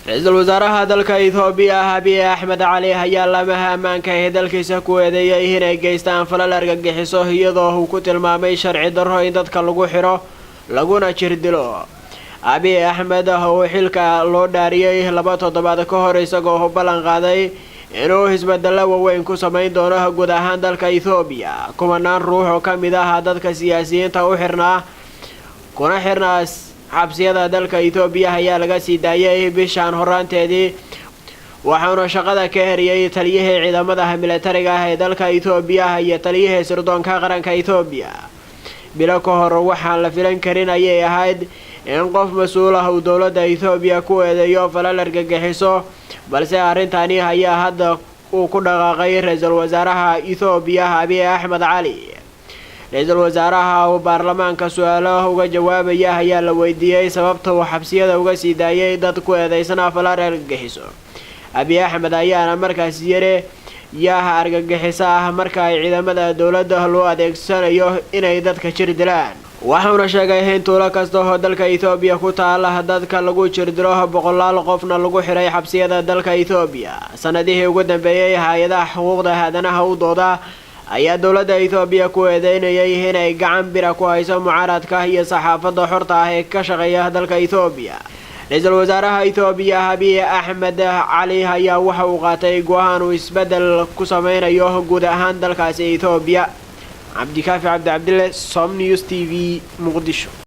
رئيس الوزراء دلك إثيوبيا أبي أحمد علي هيا لمها أمانك هدلكيسا كويديا هنا جيستان فلا لرقاقيسو هيضوه كتل مامي شرعي درهو إندادك لغو حيرو لغونا جردلو أبي أحمد هو حلكا لو داريي لباتو دبادا كهور إساقوه بلان غادي إنو هزبدالله ووين كسامين دونه قداهان دلك إثيوبيا كمانان روحو كاميدا دادك سياسيين تاو حرنا كونا حرنا xabsiyada dalka Itoobiya ayaa laga sii daayay bishan horaanteedii waxaana shaqada ka heriyay taliyihii ciidamada militariga ah ee dalka Itoobiya iyo taliyihii sirdoonka qaranka Itoobiya bila ka hor waxaan la filan karin ayay ahayd in qof mas'uul ah oo dawladda Itoobiya ku eedeeyo falal argagixiso balse arintani ayaa hadda uu ku dhaqaaqay ra'iisul wasaaraha Itoobiya Abiy Ahmed Ali رئيس الوزراء وبرلمانka su'aalaha uga jawaabaya ayaa la weydiiyay sababta uu xabsiyada uga sii daayay dad ku eedeysana falal argagixiso Abiy Ahmed ayaana markaas yiri yaa argagixisa ah marka ay ciidamada dawladda loo adeegsanayo inay dadka jir dilaan waxaana sheegay in tuulo kasta oo dalka Itoobiya ku taala dadka lagu jir dilo boqolaal qofna lagu xiray xabsiyada dalka Itoobiya sanadihii ugu dambeeyay hay'adaha xuquuqda aadanaha u dooda ayaa dawladda Itoobiya ku eedeynayay inay gacan bira ku hayso mucaaradka iyo saxaafadda xorta ah ee ka shaqeeya dalka Itoobiya ra'iisul wasaaraha Itoobiya Abiy Ahmed Ali ayaa waxa uu qaatay go'aan uu isbedel ku sameynayo guud ahaan dalkaasi Itoobiya Cabdi Kaafi Cabdi Cabdille Som News TV Muqdisho